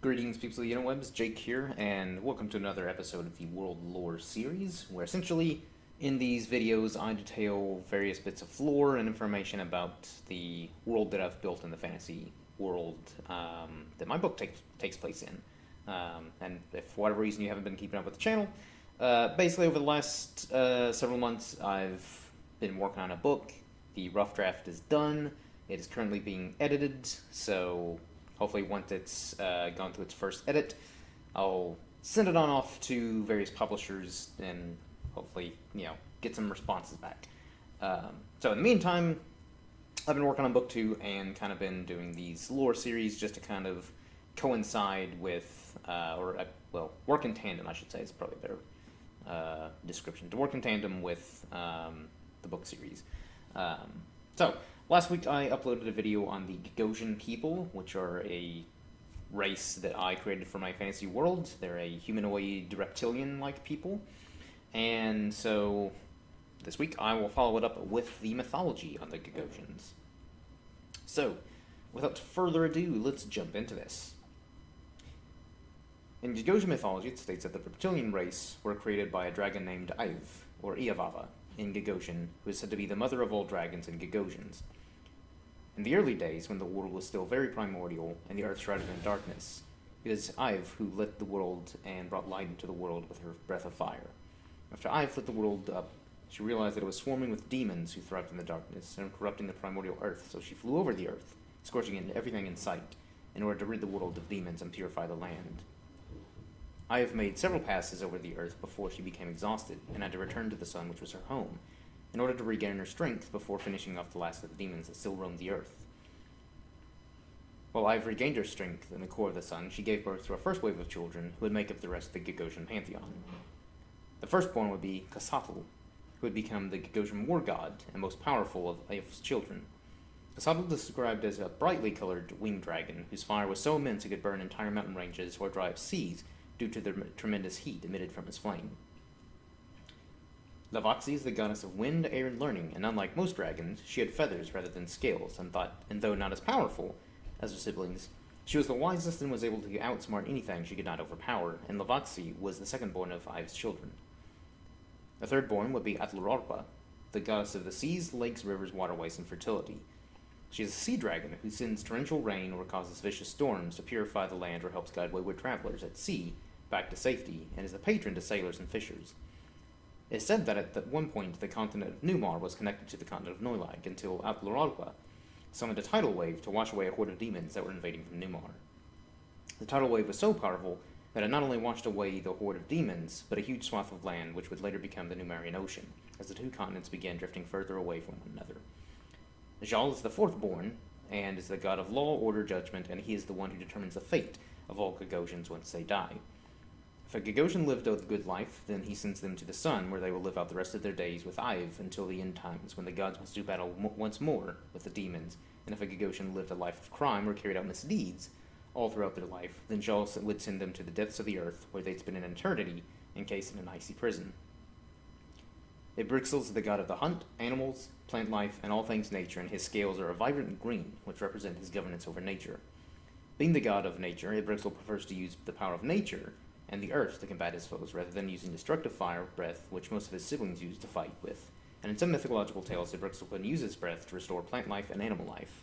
Greetings, people of the interwebs. Jake here, and welcome to another episode of the World Lore series, where essentially in these videos I detail various bits of lore and information about the world that I've built in the fantasy world that my book takes place in. And if for whatever reason you haven't been keeping up with the channel, basically over the last several months I've been working on a book. The rough draft is done. It is currently being edited, so hopefully once it's gone through its first edit, I'll send it on off to various publishers and hopefully, get some responses back. So in the meantime, I've been working on book 2 and kind of been doing these lore series just to kind of coincide with, work in tandem, I should say, is probably a better description. To work in tandem with the book series. So, last week I uploaded a video on the Gagosian people, which are a race that I created for my fantasy world. They're a humanoid reptilian-like people. And so, this week I will follow it up with the mythology on the Gagosians. So, without further ado, let's jump into this. In Gagosian mythology, it states that the reptilian race were created by a dragon named Aiv, or Iavava, in Gagosian, who is said to be the mother of all dragons and Gagosians. In the early days, when the world was still very primordial and the earth shrouded in darkness, it is Aiv who lit the world and brought light into the world with her breath of fire. After Aiv lit the world up, she realized that it was swarming with demons who thrived in the darkness and corrupting the primordial earth, so she flew over the earth, scorching everything in sight, in order to rid the world of demons and purify the land. Aiv made several passes over the earth before she became exhausted and had to return to the sun, which was her home, in order to regain her strength before finishing off the last of the demons that still roamed the earth. While Aiv regained her strength in the core of the sun, she gave birth to a first wave of children who would make up the rest of the Gagosian pantheon. The firstborn would be Kasatl, who would become the Gagosian war god and most powerful of Aiv's children. Kasatl is described as a brightly colored winged dragon whose fire was so immense it could burn entire mountain ranges or dry up seas due to the tremendous heat emitted from his flame. Lavaxi is the goddess of wind, air, and learning, and unlike most dragons, she had feathers rather than scales, and though not as powerful as her siblings, she was the wisest and was able to outsmart anything she could not overpower, and Lavaxi was the second-born of Aiv's children. The third-born would be Atlurorpa, the goddess of the seas, lakes, rivers, waterways, and fertility. She is a sea dragon who sends torrential rain or causes vicious storms to purify the land or helps guide wayward travelers at sea back to safety, and is a patron to sailors and fishers. It is said that at one point the continent of Numar was connected to the continent of Noilag until Atluralpa summoned a tidal wave to wash away a horde of demons that were invading from Numar. The tidal wave was so powerful that it not only washed away the horde of demons, but a huge swath of land which would later become the Numerian Ocean, as the two continents began drifting further away from one another. Jal is the fourth-born, and is the god of law, order, judgment, and he is the one who determines the fate of all Gagosians once they die. If a Gagosian lived a good life, then he sends them to the sun, where they will live out the rest of their days with Aiv until the end times, when the gods must do battle once more with the demons. And if a Gagosian lived a life of crime or carried out misdeeds all throughout their life, then Jal would send them to the depths of the earth, where they'd spend an eternity encased in an icy prison. Ibrixil is the god of the hunt, animals, plant life, and all things nature, and his scales are a vibrant green, which represent his governance over nature. Being the god of nature, Ibrixil prefers to use the power of nature and the earth to combat his foes, rather than using destructive fire, breath, which most of his siblings used to fight with. And in some mythological tales, Ibrixil can use his breath to restore plant life and animal life.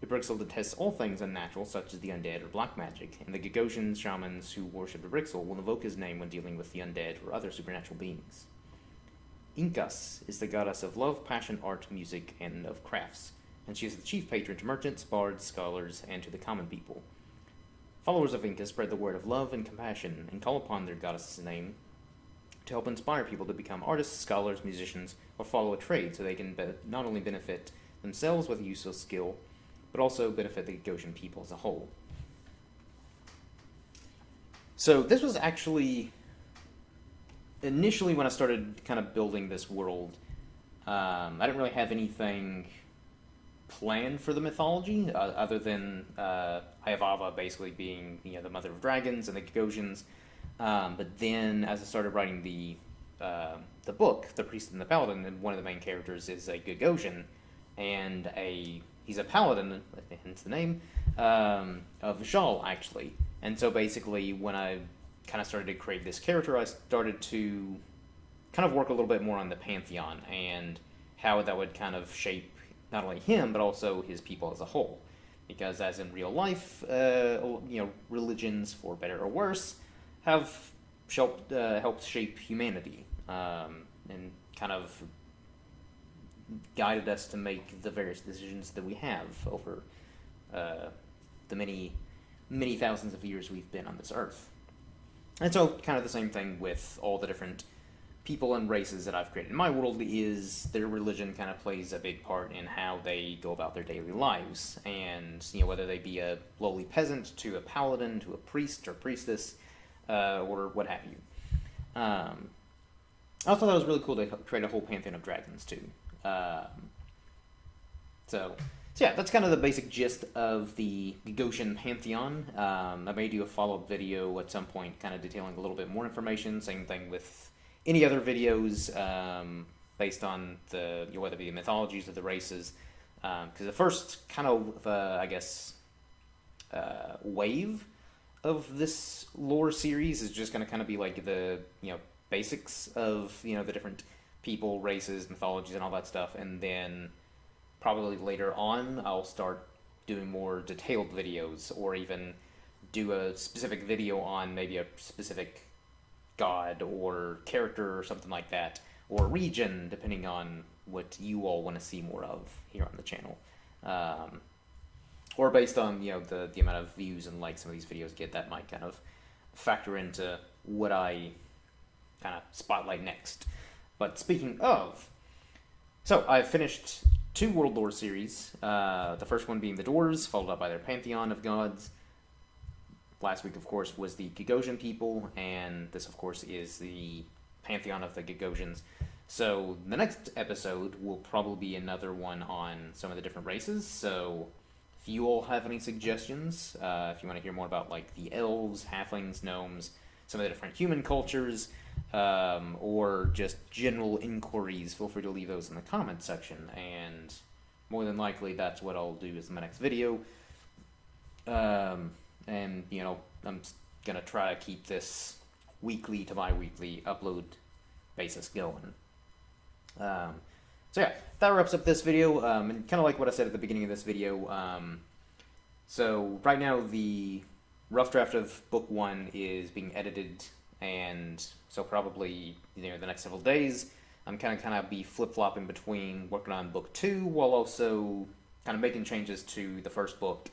Ibrixil detests all things unnatural, such as the undead or black magic, and the Gagosian shamans who worship Ibrixil will invoke his name when dealing with the undead or other supernatural beings. Incas is the goddess of love, passion, art, music, and of crafts, and she is the chief patron to merchants, bards, scholars, and to the common people. Followers of Inca spread the word of love and compassion and call upon their goddess's name to help inspire people to become artists, scholars, musicians, or follow a trade so they can not only benefit themselves with useful skill, but also benefit the Gagosian people as a whole. So this was actually, initially when I started kind of building this world, I didn't really have anything planned for the mythology, other than Iavava basically being the mother of dragons and the Gagosians. But then, as I started writing the book, The Priest and the Paladin, and one of the main characters is a Gagosian, and he's a paladin, hence the name, of Jal, actually. And so basically, when I kind of started to create this character, I started to kind of work a little bit more on the pantheon and how that would kind of shape not only him but also his people as a whole. Because as in real life, religions, for better or worse, have helped shape humanity and kind of guided us to make the various decisions that we have over the many thousands of years we've been on this earth. And so, kind of the same thing with all the different people and races that I've created in my world is their religion kind of plays a big part in how they go about their daily lives. And, whether they be a lowly peasant to a paladin to a priest or priestess or what have you. I also thought it was really cool to create a whole pantheon of dragons, too. So yeah, that's kind of the basic gist of the Gagoshian pantheon. I may do a follow-up video at some point kind of detailing a little bit more information. Same thing with any other videos based on whether it be the mythologies of the races. Because the first kind of, wave of this lore series is just going to kind of be like the, basics of, the different people, races, mythologies, and all that stuff. And then probably later on, I'll start doing more detailed videos or even do a specific video on maybe a specific god or character or something like that, or region, depending on what you all want to see more of here on the channel. Or based on, the amount of views and likes some of these videos get, that might kind of factor into what I kind of spotlight next. But speaking of, so I've finished 2 World Lore series. The first one being the Dwarves, followed up by their pantheon of gods. Last week, of course, was the Gagosian people, and this, of course, is the pantheon of the Gagosians. So the next episode will probably be another one on some of the different races. So if you all have any suggestions, if you want to hear more about like the elves, halflings, gnomes, some of the different human cultures, or just general inquiries, feel free to leave those in the comments section, and more than likely that's what I'll do as my next video. And, I'm going to try to keep this weekly to bi-weekly upload basis going. So yeah, that wraps up this video, and kind of like what I said at the beginning of this video, so right now the rough draft of book 1 is being edited, and so probably, the next several days, I'm kind of be flip-flopping between working on book 2 while also kind of making changes to the first book.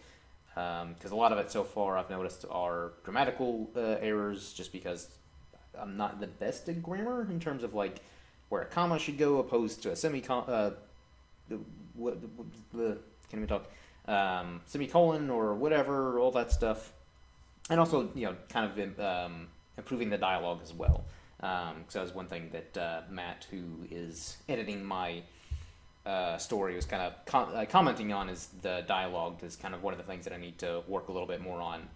Because a lot of it so far I've noticed are grammatical errors, just because I'm not the best at grammar in terms of like where a comma should go opposed to a semicolon. Semicolon or whatever, all that stuff, and also kind of improving the dialogue as well. So that was one thing that Matt, who is editing my story, was kind of commenting on, is the dialogue is kind of one of the things that I need to work a little bit more on,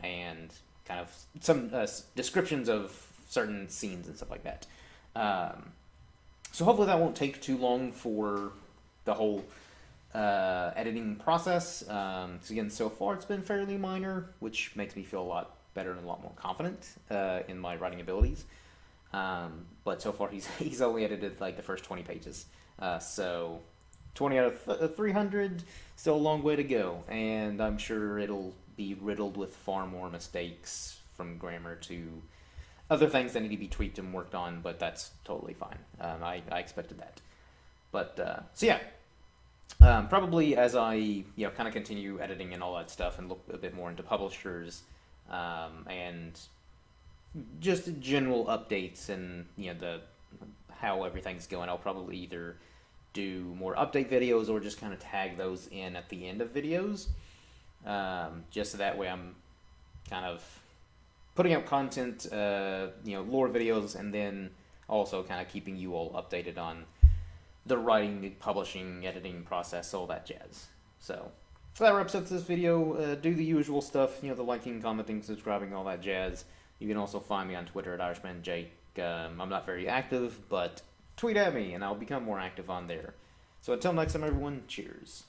and kind of some descriptions of certain scenes and stuff like that. So hopefully that won't take too long for the whole editing process. So again, so far it's been fairly minor, which makes me feel a lot better and a lot more confident in my writing abilities. But so far he's only edited like the first 20 pages. So 20 out of 300, still a long way to go, and I'm sure it'll be riddled with far more mistakes, from grammar to other things that need to be tweaked and worked on, but that's totally fine. I expected that. But, so yeah, probably as I, kind of continue editing and all that stuff and look a bit more into publishers, and just general updates and, how everything's going, I'll probably either do more update videos or just kind of tag those in at the end of videos, just so that way I'm kind of putting out content, lore videos, and then also kind of keeping you all updated on the writing, the publishing, editing process, all that jazz. So that wraps up this video. Do the usual stuff, the liking, commenting, subscribing, all that jazz. You can also find me on Twitter at IrishmanJake. I'm not very active, but tweet at me and I'll become more active on there. So until next time, everyone, cheers.